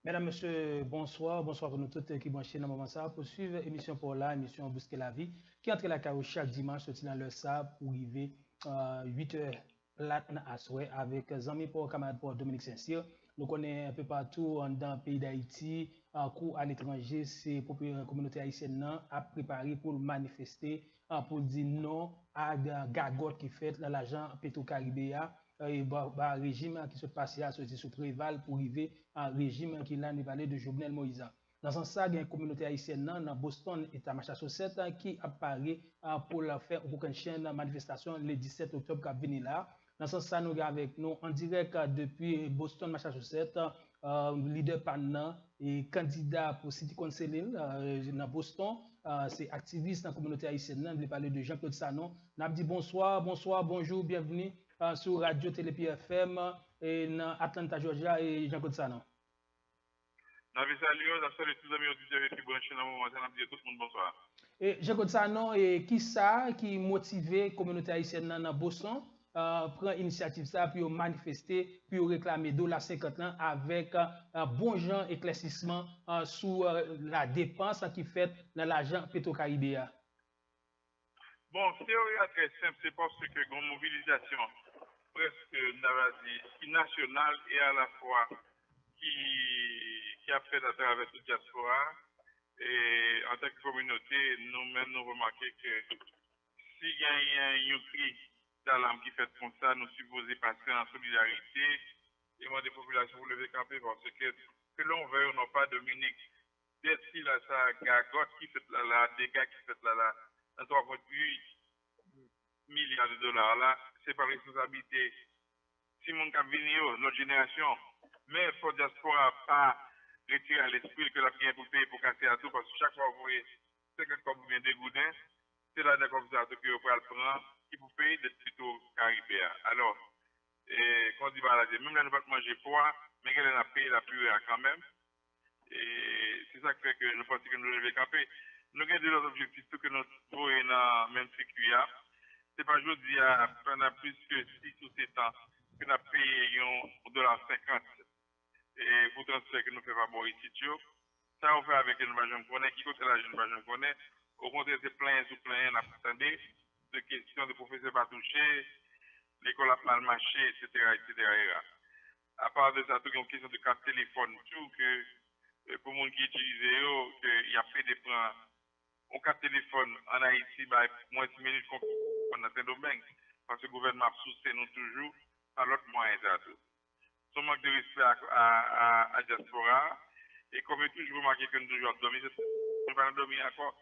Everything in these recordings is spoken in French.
Mesdames, Messieurs, bonsoir. Bonsoir pour nous toutes qui branchent dans le moment ça pour suivre l'émission pour la émission Bousquet la vie, qui entre la carrière chaque dimanche, sorti dans le sable pour arriver 8 h là à soir avec Zami pour camarade pour Dominique Saint-Cyr. Nous connaissons un peu partout dans le pays d'Haïti, à l'étranger, c'est la communauté haïtienne a préparé pour manifester, pour dire non à gagote qui fait l'agent Petro-Caribéa et régime qui se passe à sortir sous Préval pour arriver à régime qui l'a parlé de Jovenel Moïse. Dans ce sens, il y a une communauté haïtienne dans Boston et à Massachusetts qui apparaît pour faire une chaîne de manifestation le 17 octobre qui vient là. Dans ce sens, nous avons avec nous en direct depuis Boston, Massachusetts, leader pannan et candidat pour City Council dans Boston. C'est activiste dans la communauté haïtienne. Je vais parler de Jean-Claude Sanon. Nous avons dit bonsoir, bonjour, bienvenue sur Radio Télépi FM et dans Atlanta, Georgia et Jean-Claude Sanon. Salut tous les amis auditeurs qui branchent dans le moment, tout le monde bonsoir. Et Jean-Claude Sanon, qui ça qui motive la communauté haïtienne dans Boston prend initiative ça pour manifester, pour réclamer $50 avec bon genre éclaircissement sur la dépense qui fait dans l'agent Petro-Caribéa. Bon, c'est très simple, c'est parce que une mobilisation presque nationale et à la fois qui a fait à travers toute la diaspora. Et en tant que communauté, nous-mêmes, nous remarquons que s'il y a un cri d'alarme qui fait comme ça, nous supposons passer en solidarité et moi des populations pour lever camper parce que l'on veut, on n'a pas Dominique. D'ici là, ça, gagote qui fait là, dégâts qui fait là, dans 3,8 milliards de dollars là, c'est pas responsabilité. Si mon cap vient, notre génération, mais pour diaspora pas retirer à l'esprit que la bien pour payer pour casser à tout, parce que chaque fois vous voyez 50 comme vous venez de Goudin, c'est là comme ça que vous pouvez le prendre, qui vous paye des plutôt caribéens. Alors, quand on dit balader, même là, nous ne pouvons pas manger poids, mais qu'elle a payé la purée quand même. Et c'est ça qui fait que nous pensons que nous devons camper. Nous avons deux objectifs, tout que nous voyons dans le même circuit. Ce n'est pas aujourd'hui, pendant plus que 6 ou 7 ans, que nous avons payé $1,50 et pour transfert que nous faisons pas ici. Ça, on fait avec une base connaît, qui côté la jeune base connaît. Au contraire, c'est plein sous plein, on attendait de questions de professeurs pas touchés, l'école a mal marché, etc., etc. À part de ça, tout une question de carte téléphone, tout que pour les gens qui utilisent, qu'il y a fait des points. On carte téléphone en Haïti, moins de 6 minutes qu'on dans ces domaines, parce que le gouvernement a soutenu nous toujours par l'autre moyen tout. Son manque de respect à la diaspora, et comme toujours remarqué que nous toujours dormir, nous ne pas dormir encore.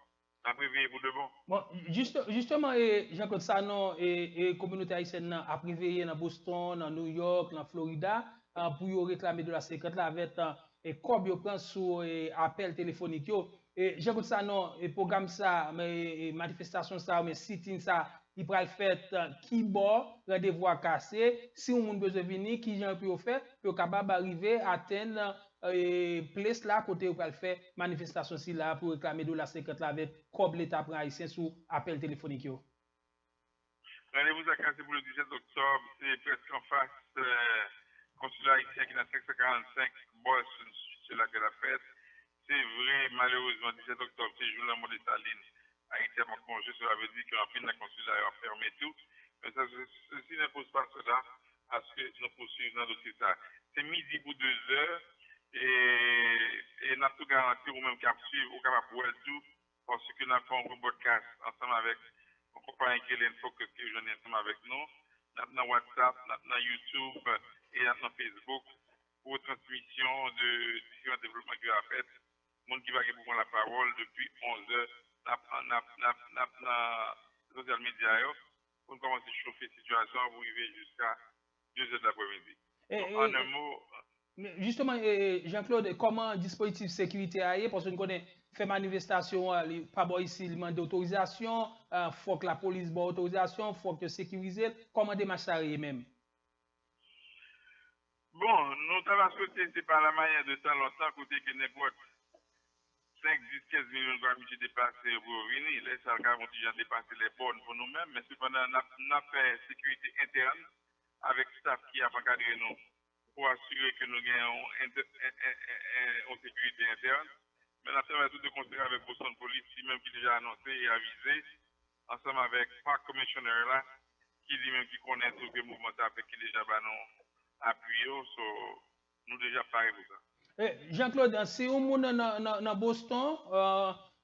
Après, pour de bon. Bon, justement, Jean-Claude Sanon et la communauté haïtienne a préveillé dans Boston, dans New York, dans Florida, pour réclamer $50 là avec et comme ils prennent sur appel téléphonique. Et Jean-Claude Sanon, et programme ça, mais manifestation ça, mais sitting ça, il pourra le faire qui bord, rendez-vous à casser. Si on a besoin de venir, qui j'en peut faire, pour capable d'arriver à atteindre place là côté où le faire manifestation si là pour réclamer $50 là avec comme l'état haïtien sous appel téléphonique. Rendez-vous à casser pour le 17 octobre, c'est presque en face consulat haïtien qui est dans 545 Boston, c'est là que la fête. C'est vrai, malheureusement, 17 octobre, c'est jour la mort de Staline. Haïti a mon congé, cela veut dire qu'en fin de la consulat a fermé tout. Mais ça, ceci n'impose pas cela à ce que nous poursuivons dans le dossier ça. C'est midi pour 2 heures et nous avons tout garanti ou même cap suivre ou capable pour tout parce que nous avons fait un podcast ensemble avec mon compagnon qui est l'Infocus qui est ensemble avec nous. Nous avons WhatsApp, nous avons YouTube et nous avons Facebook pour transmission de différents développements qu'il a fait. Le monde qui va prendre la parole depuis 11 heures dans les social media pour commencer à chauffer la situation pour arriver jusqu'à 2 heures de l'après-midi. En un mot. Justement, Jean-Claude, comment le dispositif sécurité a parce que nous connaissons fait manifestation, pas bon ici, il demande d'autorisation, faut que la police ait autorisation, faut que sécuriser, comment démarche ça même? Bon, nous avons souhaité, c'est par la manière de temps longtemps, côté que n'importe 5, 10, 15 millions de dollars dépassés pour venir. Les salgas vont déjà dépasser les bornes pour nous-mêmes, mais cependant, nous avons fait sécurité interne avec le staff qui a encadré nous pour assurer que nous gagnons en sécurité interne. Mais nous avons tout de considérer avec Boston Police, lui-même qui déjà annoncé et avisé, ensemble avec Park Commissioner là, qui lui-même qui connaît tout le mouvement avec qui déjà appuyé, nous déjà parlé pour ça. Jean-Claude, si on est dans Boston,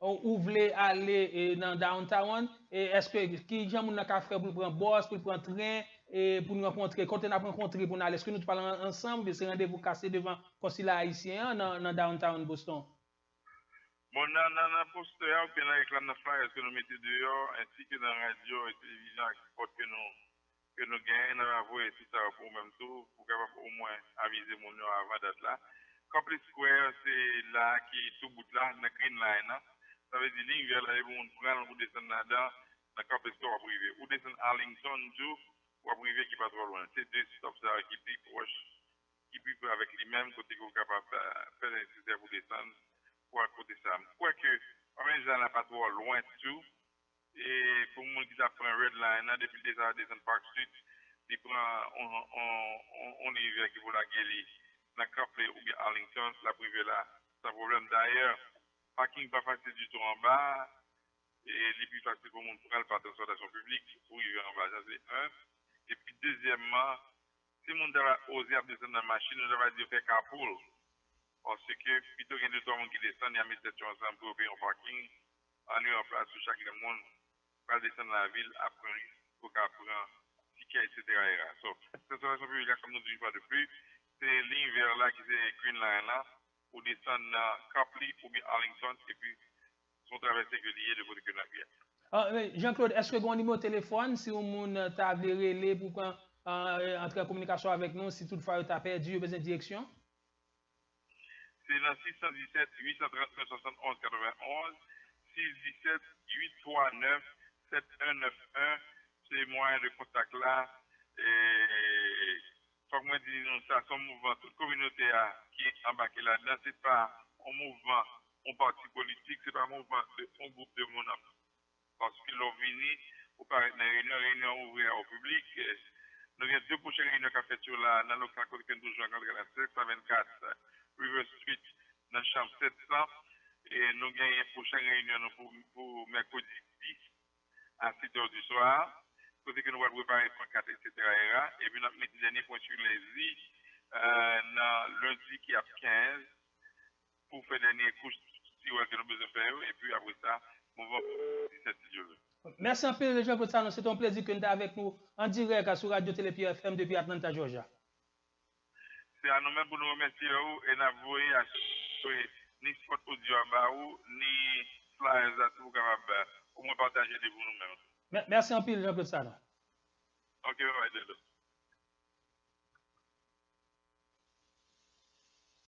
ou voulez aller dans downtown, est-ce que qui gens n'a qu'à faire pour prendre bus, pour prendre train et pour nous rencontrer, quand on a rencontré pour nous aller, est-ce que nous parlons ensemble, c'est rendez-vous cassé devant le consulat haïtien dans downtown Boston? Bon, dans le poster, ou bien dans les réclames de flyers que nous mettons dehors, ainsi que dans la radio et télévision, que nous gagnons, nous avons tout ça pour même tout, pour capable au moins aviser mon nom avant date là. Copley Square, c'est là qui est tout bout là, dans la Green Line. Hein. Ça veut dire ligne vers là, on prend, ou descend là-dedans, dans Copley Square, ou privé. Ou descend Arlington, ou privé qui pas trop loin. C'est deux stops là qui sont proches, qui peuvent avec les mêmes côtés qu'on est capable de faire le nécessaire pour descendre, pour à côté ça. Quoique, on n'a pas trop loin de tout. Et pour moi qui apprend Red Line, hein, depuis des années descend Park Street, il prend on hiver qui vaut la guérir. Dans Copley ou bien Arlington, la privée là, c'est un problème. D'ailleurs, parking pas facile du tout en bas, et les plus facile pour mon pour aller par transportation publique pour arriver en bas, ça c'est un. Et puis deuxièmement, si mon va oser descendre dans la machine, on va dire faire carpool. Parce que plutôt qu'il y a deux personnes qui descendent, il y a mis cette chose ensemble pour payer un parking, en en place sur chaque monde, pour descendre dans la ville, après, pour prendre ticket, etc. So, cette transportation publique, comme nous disons une fois de plus, c'est ligne vers là qui c'est Green Line là, pour descendre dans Copley ou bien Arlington, et puis sont traversés réguliers de côté que nous Jean-Claude, est-ce que vous avez un numéro de téléphone si vous avez relé pour entrer en communication avec nous, si toutefois vous avez perdu, vous avez besoin de direction? C'est dans 617 839 71 91, 617 839 7191, c'est moyen de contact là. Et comme moi dis, ça, son mouvement, toute communauté qui est embarquée là-dedans, c'est pas un mouvement, un parti politique, c'est pas un mouvement de un groupe de monde. Parce que l'on vient pour paraître dans une réunion ouverte au public. Nous avons deux prochaines réunions qui ont fait sur la, dans le local que nous jouons à la 724 River Street, dans la chambre 700. Et nous avons une prochaine réunion pour mercredi 10 à 7h du soir. Côté que nous allons préparer le 4, etc. Et puis nous avons mis le dernier point sur les i lundi qui a 15 pour faire le dernier couche si vous avez besoin de faire. Et puis après ça, on va faire cette Merci un peu, Jean-Claude Sanon. C'est un plaisir que nous sommes avec nous en direct sur Radio Télé FM depuis Atlanta, Georgia. C'est à nous-mêmes pour nous remercier et nous voyons à ni spot audio à Baou, ni flyers à tout capable pour nous partager de vous nous-mêmes. Merci un peu, Jean-Claude Sanon. Ok, ouais,